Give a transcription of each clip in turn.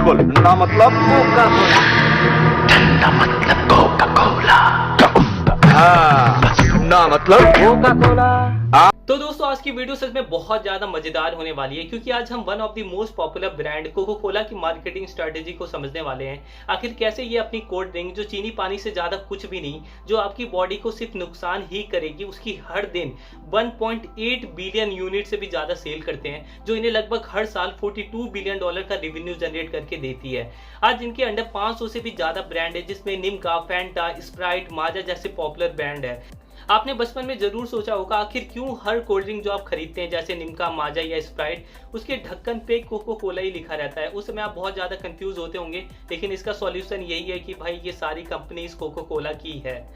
बोल ठंडा मतलब कोका कोला। ठंडा मतलब कोका कोला। हाँ ठंडा मतलब कोका कोला। तो दोस्तों आज की वीडियो सच में बहुत ज्यादा मजेदार होने वाली है क्योंकि आज हम one of the most popular brand Coca Cola की मार्केटिंग स्ट्रेटेजी को समझने वाले हैं। आखिर कैसे ये अपनी कोल्ड ड्रिंक जो चीनी पानी से ज्यादा कुछ भी नहीं, जो आपकी बॉडी को सिर्फ नुकसान ही करेगी, उसकी हर दिन 1.8 बिलियन यूनिट से भी ज्यादा सेल करते हैं, जो इन्हें लगभग हर साल $42 बिलियन का रेवेन्यू जनरेट करके देती है। आज इनके अंडर 500 से भी ज्यादा ब्रांड है, जिसमें निमका, फैंटा, स्प्राइट, माजा जैसे पॉपुलर ब्रांड है। आपने बचपन में जरूर सोचा होगा आखिर क्यों हर कोल्ड ड्रिंक जो आप खरीदते हैं जैसे निमका, माजा या स्प्राइट, उसके ढक्कन पे कोको कोला ही लिखा रहता है। उस समय आप बहुत ज्यादा कंफ्यूज होते होंगे, लेकिन इसका सॉल्यूशन यही है कि भाई ये सारी कंपनीज कोको कोला की है।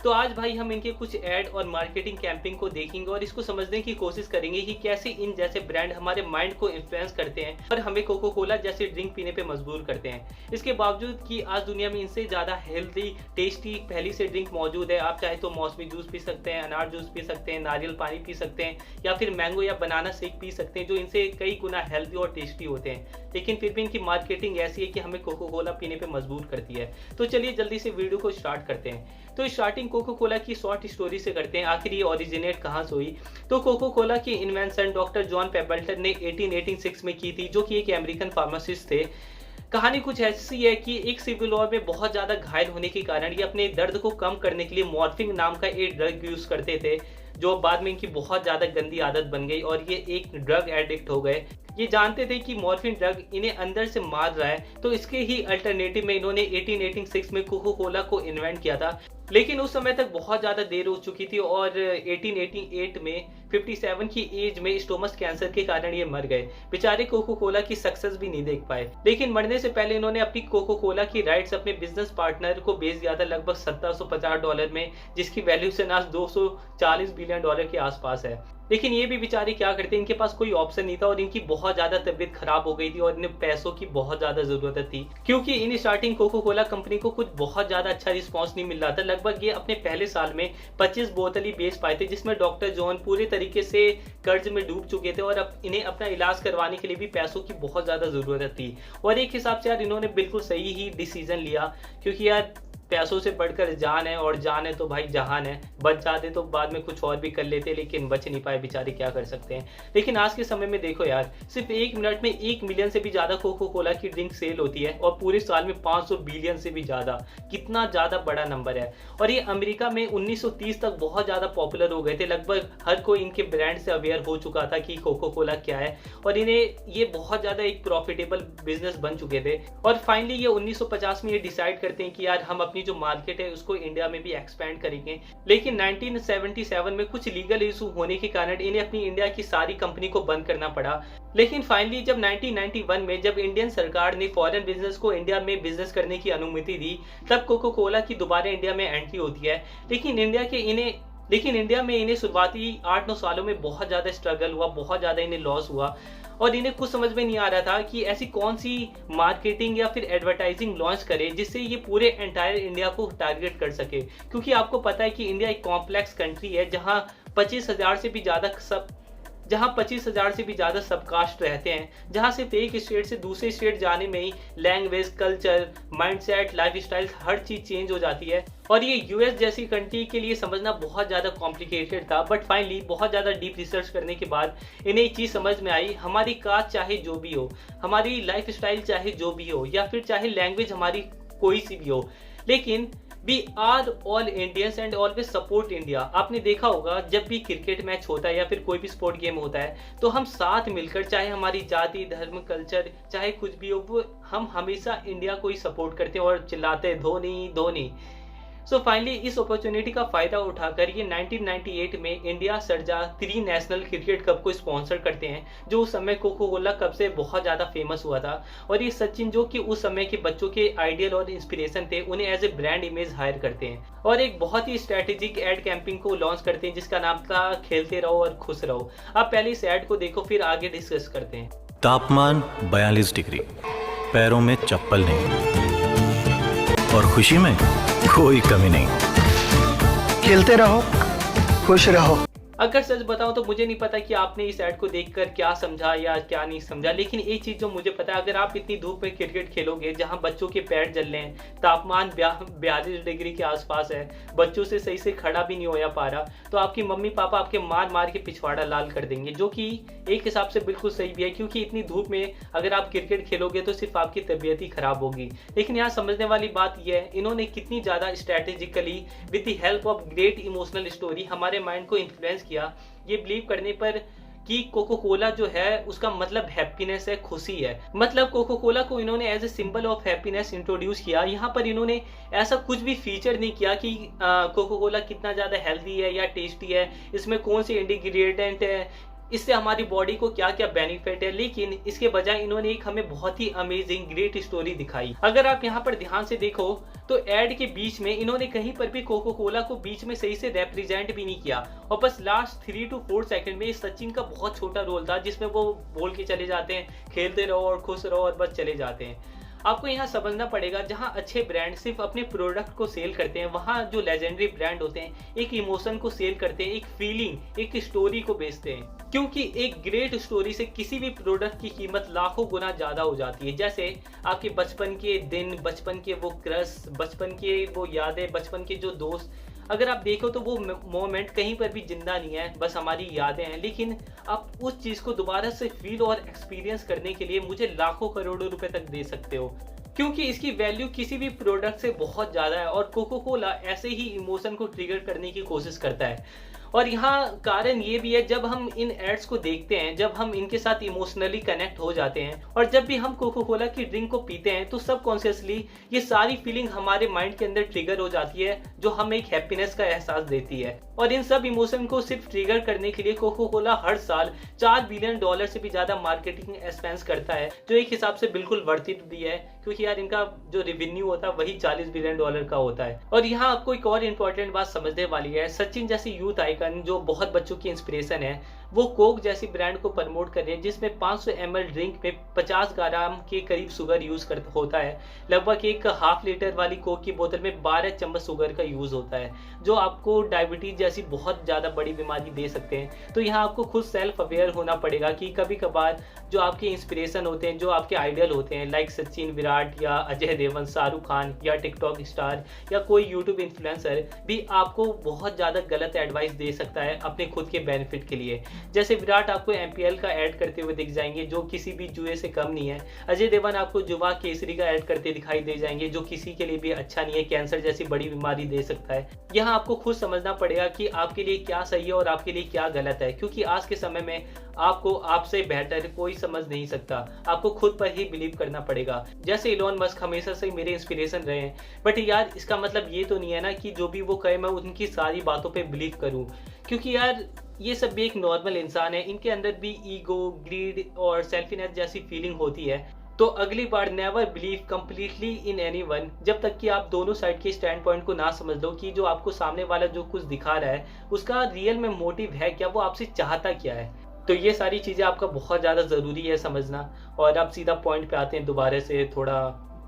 तो आज भाई हम इनके कुछ ऐड और मार्केटिंग कैंपेन को देखेंगे और इसको समझने की कोशिश करेंगे कि कैसे इन जैसे ब्रांड हमारे माइंड को इन्फ्लुएंस करते हैं और हमें कोको कोला जैसे ड्रिंक पीने पे मजबूर करते हैं। इसके बावजूद कि आज दुनिया में इनसे ज़्यादा हेल्दी, टेस्टी पहली से ड्रिंक मौजूद है। आप चाहे तो मौसमी जूस पी सकते हैं, अनार जूस पी सकते हैं, नारियल पानी पी सकते हैं या फिर मैंगो या बनाना शेक पी सकते हैं, जो इनसे कई गुना हेल्दी और टेस्टी होते हैं। लेकिन फिर भी इनकी मार्केटिंग ऐसी है कि हमें कोको कोला पीने पे मजबूर करती है। तो चलिए जल्दी से वीडियो को स्टार्ट करते हैं। तो स्टार्टिंग कोको कोला की शॉर्ट स्टोरी से करते हैं, आखिर ये ओरिजिनेट कहाँ से हुई। तो कोको कोला की इन्वेंशन डॉक्टर जॉन पेपल्टन ने 1886 में की थी, जो कि एक अमेरिकन फार्मासिस्ट थे। कहानी कुछ ऐसी है कि एक सिविल वॉर में बहुत ज्यादा घायल होने के कारण ये अपने दर्द को कम करने के लिए मॉर्फिन नाम का एक ड्रग यूज करते थे, जो बाद में इनकी बहुत ज्यादा गंदी आदत बन गई और ये एक ड्रग एडिक्ट हो गए। ये जानते थे कि मॉर्फिन ड्रग इन्हें अंदर से मार रहा है, तो इसके ही अल्टरनेटिव में इन्होंने 1886 में कोको कोला को इन्वेंट किया था। लेकिन उस समय तक बहुत ज़्यादा देर हो चुकी थी और 1888 में 57 की एज में स्टोमस कैंसर के कारण ये मर गए। बेचारे कोको कोला की सक्सेस भी नहीं देख पाए, लेकिन मरने से पहले इन्होंने अपनी कोको कोला की राइट्स अपने बिजनेस पार्टनर को बेच दिया था लगभग $1750 में, जिसकी वैल्यूएशन आज $240 बिलियन के आसपास है। लेकिन ये भी बेचारे क्या करते, इनके पास कोई ऑप्शन नहीं था और इनकी बहुत ज्यादा तबीयत खराब हो गई थी और इन्हें पैसों की बहुत ज्यादा जरूरत थी, क्योंकि in starting Coca Cola company को कुछ बहुत ज्यादा अच्छा रिस्पांस नहीं मिल रहा था। लगभग ये अपने पहले साल में 25 बोतल ही बेच पाए थे, जिसमें डॉक्टर जॉन पूरे तरीके से कर्ज में डूब चुके थे और अब इन्हें अपना इलाज करवाने के लिए भी पैसों की बहुत ज्यादा जरूरत थी। और एक हिसाब से यार इन्होंने बिल्कुल सही ही डिसीजन लिया, क्योंकि यार पैसों से बढ़कर जान है और जान है तो भाई जहान है। बच जाते तो बाद में कुछ और भी कर लेते, लेकिन बच नहीं पाए बेचारे, क्या कर सकते हैं। लेकिन आज के समय में देखो यार, सिर्फ 1 मिनट में 1 मिलियन से भी ज्यादा कोको कोला की ड्रिंक सेल होती है और पूरे साल में 500 बिलियन से भी ज्यादा। कितना ज्यादा बड़ा नंबर है। और ये अमेरिका में 1930 तक बहुत ज्यादा पॉपुलर हो गए थे। लगभग हर कोई इनके ब्रांड से अवेयर हो चुका था कि कोको कोला क्या है और इन्हें ये बहुत ज्यादा एक प्रॉफिटेबल बिजनेस बन चुके थे। और फाइनली ये 1950 में ये डिसाइड करते हैं कि यार हम अपनी जो मार्केट है उसको इंडिया में भी एक्सपेंड करेंगे। लेकिन 1977 में कुछ लीगल इशू होने के कारण इन्हें अपनी इंडिया की सारी कंपनी को बंद करना पड़ा। लेकिन फाइनली जब 1991 में जब इंडियन सरकार ने फॉरेन बिजनेस को इंडिया में बिजनेस करने की अनुमति दी, तब कोको कोला की दोबारा इंडिया में एंट्री होती है। लेकिन इंडिया में इन्हें शुरुआती 8-9 सालों में बहुत ज्यादा स्ट्रगल हुआ, बहुत ज्यादा इन्हें लॉस हुआ और इन्हें कुछ समझ में नहीं आ रहा था कि ऐसी कौन सी मार्केटिंग या फिर एडवर्टाइजिंग लॉन्च करे जिससे ये पूरे एंटायर इंडिया को टारगेट कर सके। क्योंकि आपको पता है कि इंडिया एक कॉम्प्लेक्स कंट्री है जहां 25,000 से भी ज्यादा सब कास्ट रहते हैं, जहां सिर्फ एक स्टेट से दूसरे स्टेट जाने में ही लैंग्वेज, कल्चर, माइंडसेट, लाइफस्टाइल हर चीज चेंज हो जाती है। और ये यूएस जैसी कंट्री के लिए समझना बहुत ज़्यादा कॉम्प्लिकेटेड था। बट फाइनली बहुत ज़्यादा डीप रिसर्च करने के बाद इन्हें एक चीज़ समझ में आई, हमारी कास्ट चाहे जो भी हो, हमारी लाइफस्टाइल चाहे जो भी हो, या फिर चाहे लैंग्वेज हमारी कोई सी भी हो, लेकिन we are all Indians and always support India. आपने देखा होगा जब भी क्रिकेट मैच होता है या फिर कोई भी स्पोर्ट गेम होता है, तो हम साथ मिलकर, चाहे हमारी जाति, धर्म, कल्चर चाहे कुछ भी हो, वो हम हमेशा इंडिया को ही सपोर्ट करते हैं और चिल्लाते हैं धोनी धोनी। सो फाइनली इस अपॉर्चुनिटी का फायदा उठाकर ये 1998 में India Sarja 3 national cricket cup को स्पॉन्सर करते हैं, जो उस समय कोको कोला कप से बहुत ज़्यादा फेमस हुआ था। और ये सचिन, जो कि उस समय के बच्चों के आइडियल और इंस्पिरेशन थे, उन्हें as a brand image hire करते हैं और एक बहुत ही स्ट्रैटेजिक एड कैंपिंग को लॉन्च करते हैं जिसका नाम था खेलते रहो और खुश रहो। आप पहले इस एड को देखो, फिर आगे डिस्कस करते हैं। तापमान 42 डिग्री, पैरों में चप्पल नहीं और खुशी में कोई कमी नहीं। खेलते रहो, खुश रहो। अगर सच बताऊं तो मुझे नहीं पता कि आपने इस ऐड को देखकर क्या समझा या क्या नहीं समझा, लेकिन एक चीज जो मुझे पता है, अगर आप इतनी धूप में क्रिकेट खेलोगे जहां बच्चों के पैर जल रहे हैं, तापमान 42 डिग्री के आसपास है, बच्चों से सही से खड़ा भी नहीं हो पा रहा, तो आपकी मम्मी पापा आपके मार मार के पिछवाड़ा लाल कर देंगे, जो कि एक हिसाब से बिल्कुल सही भी है, क्योंकि इतनी धूप में अगर आप क्रिकेट खेलोगे तो सिर्फ आपकी तबीयत ही खराब होगी। लेकिन यहाँ समझने वाली बात यह है, इन्होंने कितनी ज्यादा strategically with the help of great emotional story हमारे माइंड को इन्फ्लुएंस किया, ये बिलीव करने पर कि कोको कोला जो है उसका मतलब हैप्पीनेस है, खुशी है। मतलब कोको कोला को इन्होंने as a symbol of happiness introduce किया। यहाँ पर इन्होंने ऐसा कुछ भी फीचर नहीं किया कि कोको कोला कितना ज़्यादा हेल्दी है या टेस्टी है, इसमें कौन से इंग्रेडिएंट है, इससे हमारी बॉडी को क्या क्या बेनिफिट है, लेकिन इसके बजाय इन्होंने एक हमें बहुत ही अमेजिंग ग्रेट स्टोरी दिखाई। अगर आप यहाँ पर ध्यान से देखो तो एड के बीच में इन्होंने कहीं पर भी कोको कोला को बीच में सही से रिप्रेजेंट भी नहीं किया, और बस लास्ट 3 to 4 सेकंड में सचिन का बहुत छोटा रोल था जिसमें वो बोल के चले जाते हैं, खेलते रहो और खुश रहो और बस चले जाते हैं। आपको यहाँ समझना पड़ेगा, जहाँ अच्छे ब्रांड सिर्फ अपने प्रोडक्ट को सेल करते हैं, वहाँ जो लेजेंडरी ब्रांड होते हैं एक इमोशन को सेल करते हैं, एक फीलिंग, एक स्टोरी को बेचते हैं, क्योंकि एक ग्रेट स्टोरी से किसी भी प्रोडक्ट की कीमत लाखों गुना ज्यादा हो जाती है। जैसे आपके बचपन के दिन, बचपन के वो क्रश, बचपन के वो यादें, बचपन के जो दोस्त, अगर आप देखो तो वो मोमेंट कहीं पर भी जिंदा नहीं है, बस हमारी यादें हैं, लेकिन आप उस चीज को दोबारा से फील और एक्सपीरियंस करने के लिए मुझे लाखों करोड़ों रुपए तक दे सकते हो, क्योंकि इसकी वैल्यू किसी भी प्रोडक्ट से बहुत ज्यादा है। और कोको कोला ऐसे ही इमोशन को ट्रिगर करने की कोशिश करता है। और यहाँ कारण ये भी है, जब हम इन एड्स को देखते हैं, जब हम इनके साथ इमोशनली कनेक्ट हो जाते हैं, और जब भी हम कोको कोला की ड्रिंक को पीते हैं तो सबकॉन्शियसली ये सारी फीलिंग हमारे माइंड के अंदर ट्रिगर हो जाती है, जो हमें एक हैप्पीनेस का एहसास देती है। और इन सब इमोशन को सिर्फ ट्रिगर करने के लिए कोको कोला हर साल $4 बिलियन से भी ज्यादा मार्केटिंग एक्सपेंस करता है, जो एक हिसाब से बिल्कुल वर्थ इट भी है, क्योंकि यार इनका जो रेवेन्यू होता है वही $40 बिलियन का होता है। और यहाँ आपको एक और इम्पोर्टेंट बात समझने वाली है, सचिन जैसी यूथ आइकन जो बहुत बच्चों की इंस्पिरेशन है, वो कोक जैसी ब्रांड को प्रमोट कर रहे हैं, जिसमें 500 ml ड्रिंक में 50 ग्राम के करीब शुगर यूज होता है। लगभग एक हाफ लीटर वाली कोक की बोतल में 12 चम्मच शुगर का यूज होता है, जो आपको डायबिटीज जैसी बहुत ज्यादा बड़ी बीमारी दे सकते हैं। तो यहाँ आपको खुद सेल्फ अवेयर होना पड़ेगा कि कभी कभार जो आपके इंस्पिरेशन होते हैं, जो आपके आइडियल होते हैं, लाइक सचिन, विराट या अजय देवगन, शाहरुख खान या टिकटॉक स्टार या कोई यूट्यूब इन्फ्लुएंसर भी आपको बहुत ज्यादा गलत एडवाइस दे सकता है अपने खुद के बेनिफिट के लिए। जैसे विराट आपको MPL का ऐड करते हुए दिख जाएंगे, जो किसी भी जुए से कम नहीं है। अजय देवगन आपको जुआ केसरी का ऐड करते दिखाई दे जाएंगे, जो किसी के लिए भी अच्छा नहीं है, कैंसर जैसी बड़ी बीमारी दे सकता है। यहाँ आपको खुद समझना पड़ेगा कि आपके लिए क्या सही है और आपके लिए क्या गलत है, क्योंकि आज के समय में आपको आपसे बेहतर कोई समझ नहीं सकता, आपको खुद पर ही बिलीव करना पड़ेगा। जैसे इलोन मस्क हमेशा से मेरे इंस्पिरेशन रहे हैं, बट यार इसका मतलब ये तो नहीं है ना कि जो भी वो कहे मैं उनकी सारी बातों पे बिलीव करूं, क्योंकि यार ये सब भी एक नॉर्मल इंसान है, इनके अंदर भी ईगो, ग्रीड और सेल्फिनेस जैसी फीलिंग होती है। तो अगली बार never believe completely in anyone, जब तक कि आप दोनों साइड के स्टैंड पॉइंट को ना समझ लो कि जो आपको सामने वाला जो कुछ दिखा रहा है उसका रियल में मोटिव है क्या, वो आपसे चाहता क्या है। तो ये सारी चीज़ें आपका बहुत ज़्यादा ज़रूरी है समझना। और अब सीधा पॉइंट पे आते हैं, दोबारा से थोड़ा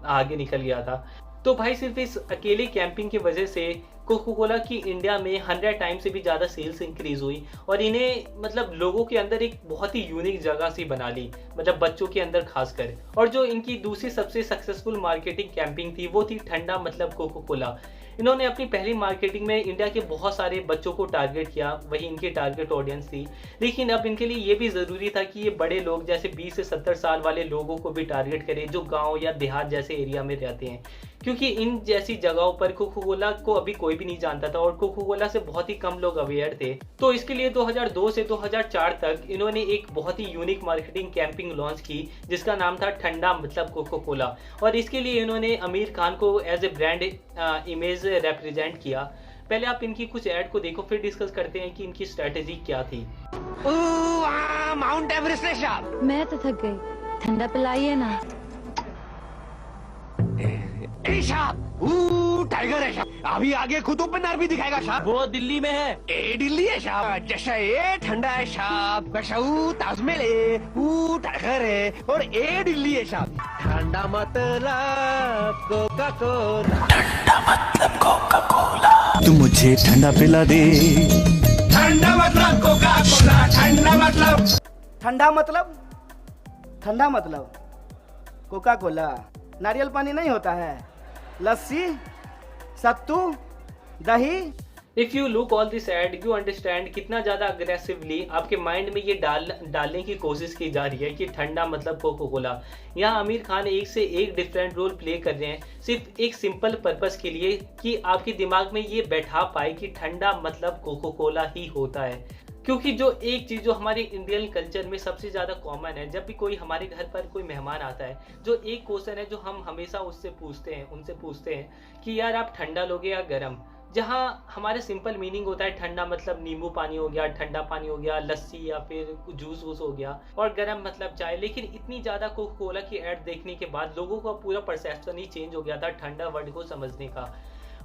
आगे निकल गया था। तो भाई सिर्फ इस अकेले कैंपिंग की वजह से कोको कोला की इंडिया में 100 टाइम से भी ज़्यादा सेल्स इंक्रीज हुई, और इन्हें मतलब लोगों के अंदर एक बहुत ही यूनिक जगह सी बना ली, मतलब बच्चों के अंदर खासकर। और जो इनकी दूसरी सबसे सक्सेसफुल मार्केटिंग कैंपिंग थी वो थी ठंडा मतलब कोको कोला। इन्होंने अपनी पहली मार्केटिंग में इंडिया के बहुत सारे बच्चों को टारगेट किया, वही इनकी टारगेट ऑडियंस थी। लेकिन अब इनके लिए ये भी ज़रूरी था कि ये बड़े लोग जैसे 20 से 70 साल वाले लोगों को भी टारगेट करें, जो गांव या देहात जैसे एरिया में रहते हैं, क्योंकि इन जैसी जगहों पर कोको कोला को अभी कोई भी नहीं जानता था और कोको कोला से बहुत ही कम लोग अवेयर थे। तो इसके लिए 2002 से 2004 तक इन्होंने एक बहुत ही यूनिक मार्केटिंग कैंपिंग लॉन्च की, जिसका नाम था ठंडा मतलब कोको कोला। और इसके लिए इन्होंने आमिर खान को as a brand image represent किया। पहले आप इनकी कुछ ऐड को देखो, फिर डिस्कस करते हैं कि इनकी स्ट्रेटेजी क्या थी। माउंट एवरेस्ट है साहब। मैं तो थक गई, ठंडा पिलाइए ना। टाइगर है साहब, अभी आगे कुतुब मीनार भी दिखाएगा साहब। वो दिल्ली में है। ए दिल्ली है साहब, जैसा ए ठंडा है साहब, वैसा ताजमहल है, टाइगर है और ए दिल्ली है साहब। ठंडा मतलब कोका कोला, ठंडा मतलब कोका कोला, तू मुझे ठंडा पिला दे, ठंडा मतलब ठंडा मतलब कोका कोला, नारियल पानी नहीं होता है, लस्सी, सत्तू, दही। If you look all this ad you understand कितना ज्यादा अग्रेसिवली आपके माइंड में ये डालने की कोशिश की जा रही है कि ठंडा मतलब कोको कोला। यहाँ आमिर खान एक से एक डिफरेंट रोल प्ले कर रहे हैं सिर्फ एक सिंपल पर्पस के लिए कि आपके दिमाग में ये बैठा पाए कि ठंडा मतलब कोको कोला ही होता है। क्योंकि जो एक चीज़ जो हमारे इंडियन कल्चर में सबसे ज़्यादा कॉमन है, जब भी कोई हमारे घर पर कोई मेहमान आता है, जो एक क्वेश्चन है जो हम हमेशा उनसे पूछते हैं कि यार आप ठंडा लोगे या गर्म। जहाँ हमारे सिंपल मीनिंग होता है ठंडा मतलब नींबू पानी हो गया, ठंडा पानी हो गया, लस्सी या फिर जूस वूस हो गया, और गर्म मतलब चाय। लेकिन इतनी ज़्यादा कोका कोला की ऐड देखने के बाद लोगों का पूरा परसेप्शन ही चेंज हो गया था ठंडा वर्ड को समझने का।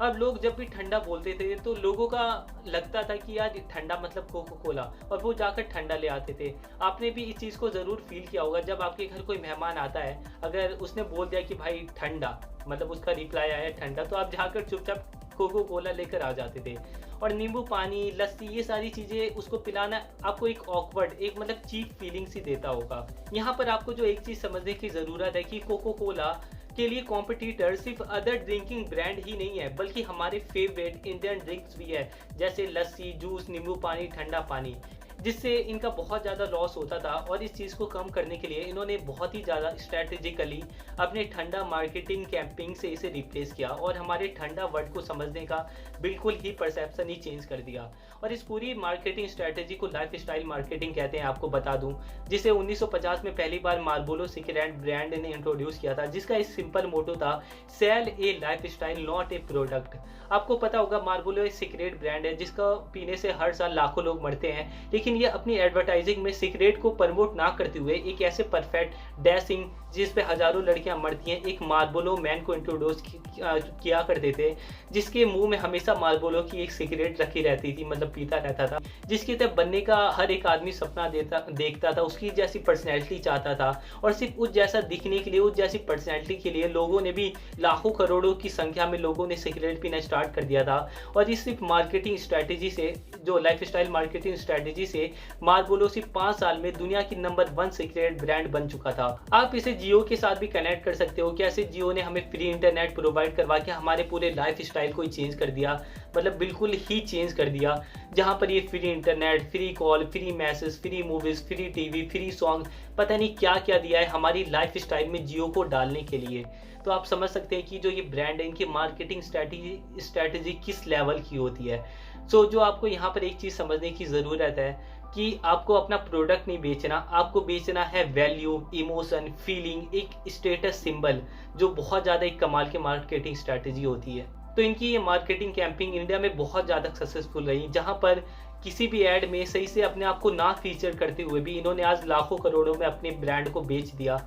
अब लोग जब भी ठंडा बोलते थे तो लोगों का लगता था कि यार ठंडा मतलब कोको कोला, और वो जाकर ठंडा ले आते थे। आपने भी इस चीज़ को ज़रूर फील किया होगा, जब आपके घर कोई मेहमान आता है, अगर उसने बोल दिया कि भाई ठंडा, मतलब उसका रिप्लाई आया ठंडा, तो आप जाकर चुपचाप कोको कोला लेकर आ जाते थे। और नींबू पानी, लस्सी, ये सारी चीज़ें उसको पिलाना आपको एक ऑकवर्ड, एक मतलब चीप फीलिंग सी देता होगा। यहाँ पर आपको जो एक चीज़ समझने की ज़रूरत है कि कोको कोला के लिए कॉम्पिटिटर सिर्फ अदर ड्रिंकिंग ब्रांड ही नहीं है, बल्कि हमारे फेवरेट इंडियन ड्रिंक्स भी है, जैसे लस्सी, जूस, नींबू पानी, ठंडा पानी, जिससे इनका बहुत ज़्यादा लॉस होता था। और इस चीज़ को कम करने के लिए इन्होंने बहुत ही ज़्यादा स्ट्रैटेजिकली अपने ठंडा मार्केटिंग कैंपेन से इसे रिप्लेस किया और हमारे ठंडा वर्ड को समझने का बिल्कुल ही परसेप्शन ही चेंज कर दिया। और इस पूरी मार्केटिंग स्ट्रैटेजी को लाइफ स्टाइल मार्केटिंग कहते हैं, आपको बता दूं, जिसे 1950 में पहली बार मार्लबोरो सिगरेट ब्रांड ने इंट्रोड्यूस किया था, जिसका एक सिंपल मोटो था, sell a lifestyle not a product. आपको पता होगा मार्लबोरो एक सिगरेट ब्रांड है जिसका पीने से हर साल लाखों लोग मरते हैं, लेकिन ये अपनी एडवर्टाइजिंग में सिगरेट को प्रमोट ना करते हुए एक ऐसे परफेक्ट डैशिंग जिस पे हजारों लड़कियां मरती हैं, एक मार्लबोरो मैन को इंट्रोड्यूस किया करते थे, जिसके मुंह में हमेशा मार्लबोरो की एक सिगरेट रखी रहती थी, मतलब पीता रहता था, जिसकी तरह बनने का हर एक आदमी सपना देखता था, उसकी जैसी पर्सनैलिटी चाहता था। और सिर्फ उस जैसा दिखने के लिए, उस जैसी पर्सनैलिटी के लिए लोगों ने भी लाखों करोड़ों की संख्या में लोगों ने सिगरेट पीना स्टार्ट कर दिया था। और इस सिर्फ मार्केटिंग स्ट्रैटेजी से, जो लाइफ स्टाइल मार्केटिंग स्ट्रैटेजी से, मार्लबोरो सिर्फ 5 साल में दुनिया की नंबर 1 सिगरेट ब्रांड बन चुका था। आप इसे जियो के साथ भी कनेक्ट कर सकते हो। कैसे जियो ने हमें फ्री इंटरनेट प्रोवाइड करवा के हमारे पूरे लाइफ स्टाइल को ही चेंज कर दिया, मतलब बिल्कुल ही चेंज कर दिया, जहाँ पर ये free internet, free call, free message, free movies, free TV, free song, पता नहीं क्या क्या दिया है हमारी लाइफ स्टाइल में जियो को डालने के लिए। तो आप समझ सकते हैं कि जो ये ब्रांड है, इनकी मार्केटिंग स्ट्रैटेजी किस लेवल की होती है। सो जो आपको यहाँ पर एक चीज़ समझने की ज़रूरत है कि आपको अपना प्रोडक्ट नहीं बेचना, आपको बेचना है वैल्यू, इमोशन, फीलिंग, एक स्टेटस सिंबल, जो बहुत ज़्यादा एक कमाल की मार्केटिंग स्ट्रैटेजी होती है। तो इनकी ये मार्केटिंग कैंपेन इंडिया में बहुत ज़्यादा सक्सेसफुल रही, जहाँ पर किसी भी ऐड में सही से अपने आप को ना फीचर करते हुए भी इन्होंने आज लाखों करोड़ों में अपने ब्रांड को बेच दिया।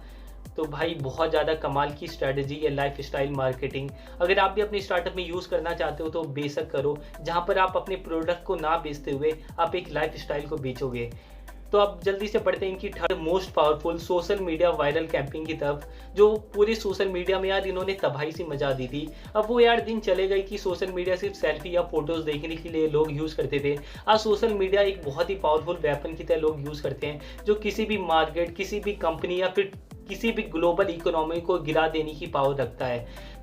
तो भाई बहुत ज़्यादा कमाल की स्ट्रैटेजी है लाइफ स्टाइल मार्केटिंग। अगर आप भी अपने स्टार्टअप में यूज़ करना चाहते हो तो बेशक करो, जहाँ पर आप अपने प्रोडक्ट को ना बेचते हुए आप एक लाइफ स्टाइल को बेचोगे। तो अब जल्दी से बढ़ते हैं इनकी third most powerful social media viral campaign की तरफ, जो पूरे सोशल मीडिया में यार इन्होंने तबाही सी मचा दी थी। अब वो यार दिन चले गए कि सोशल मीडिया सिर्फ सेल्फी या फोटोज देखने के लिए लोग यूज़ करते थे। आज सोशल मीडिया एक बहुत ही पावरफुल वेपन की तरह लोग यूज़ करते हैं, जो किसी भी मार्केट, किसी भी कंपनी या फिर किसी भी ग्लोबल इकोनॉमी को गिरा देने की पावर रखता है।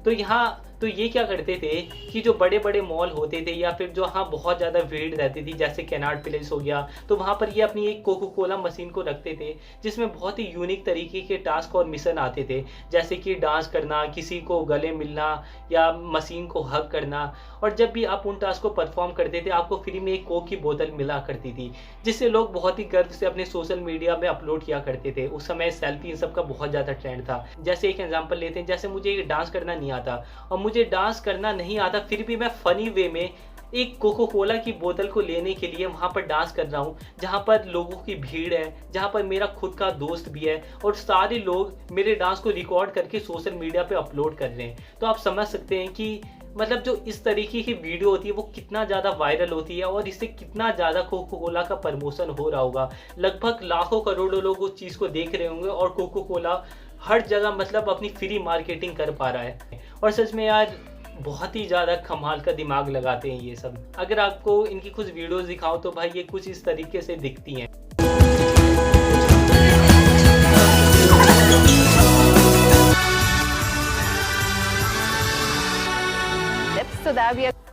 तो ये क्या करते थे कि जो बड़े बड़े मॉल होते थे या फिर जो हाँ बहुत ज़्यादा भीड़ रहती थी, जैसे कैनाट प्लेस हो गया, तो वहाँ पर ये अपनी एक कोको कोला मशीन को रखते थे, जिसमें बहुत ही यूनिक तरीके के टास्क और मिशन आते थे, जैसे कि डांस करना, किसी को गले मिलना या मशीन को हग करना। और जब भी आप उन टास्क को परफॉर्म करते थे, आपको फ्री में एक कोक की बोतल मिला करती थी, जिससे लोग बहुत ही गर्व से अपने सोशल मीडिया में अपलोड किया करते थे। उस समय सेल्फी इन सब का बहुत ज़्यादा ट्रेंड था। जैसे एक एग्जाम्पल लेते हैं, जैसे मुझे डांस करना नहीं आता, और मुझे डांस करना नहीं आता, फिर भी मैं फनी वे में एक कोको कोला की बोतल को लेने के लिए वहाँ पर डांस कर रहा हूँ, जहाँ पर लोगों की भीड़ है, जहाँ पर मेरा खुद का दोस्त भी है, और सारे लोग मेरे डांस को रिकॉर्ड करके सोशल मीडिया पे अपलोड कर रहे हैं। तो आप समझ सकते हैं कि मतलब जो इस तरीके की वीडियो होती है वो कितना ज़्यादा वायरल होती है, और इससे कितना ज़्यादा कोको कोला का प्रमोशन हो रहा होगा। लगभग लाखों करोड़ों लोग उस चीज़ को देख रहे होंगे, और कोको कोला हर जगह मतलब अपनी फ्री मार्केटिंग कर पा रहा है। और सच में यार बहुत ही ज़्यादा कमाल का दिमाग लगाते हैं ये सब। अगर आपको इनकी कुछ वीडियोस दिखाऊं तो भाई ये कुछ इस तरीके से दिखती हैं।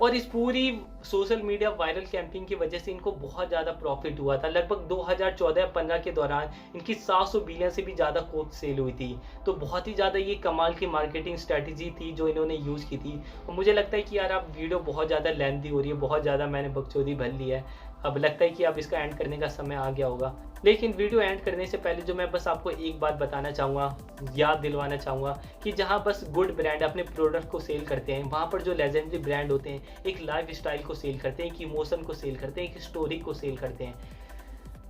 और इस पूरी सोशल मीडिया वायरल कैंपेन की वजह से इनको बहुत ज़्यादा प्रॉफिट हुआ था। लगभग 2014-15 के दौरान इनकी 700 बिलियन से भी ज़्यादा कोक सेल हुई थी। तो बहुत ही ज़्यादा ये कमाल की मार्केटिंग स्ट्रेटजी थी जो इन्होंने यूज़ की थी। और मुझे लगता है कि यार आप वीडियो बहुत ज़्यादा लेंथी हो रही है, बहुत ज़्यादा मैंने बकचोदी भर ली है। अब लगता है कि अब इसका एंड करने का समय आ गया होगा। लेकिन वीडियो एंड करने से पहले जो मैं बस आपको एक बात बताना चाहूँगा, याद दिलवाना चाहूँगा कि जहाँ बस गुड ब्रांड अपने प्रोडक्ट को सेल करते हैं, वहाँ पर जो लेजेंडरी ब्रांड होते हैं एक लाइफ स्टाइल को सेल करते हैं, एक इमोशन को सेल करते हैं, एक स्टोरी को सेल करते हैं।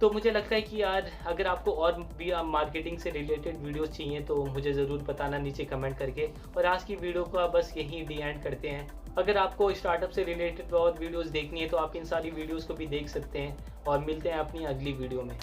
तो मुझे लगता है कि यार अगर आपको और भी मार्केटिंग से रिलेटेड वीडियोस चाहिए तो मुझे ज़रूर बताना नीचे कमेंट करके। और आज की वीडियो को बस यहीं डी एंड करते हैं। अगर आपको स्टार्टअप से रिलेटेड और वीडियोस देखनी है तो आप इन सारी वीडियोस को भी देख सकते हैं। और मिलते हैं अपनी अगली वीडियो में।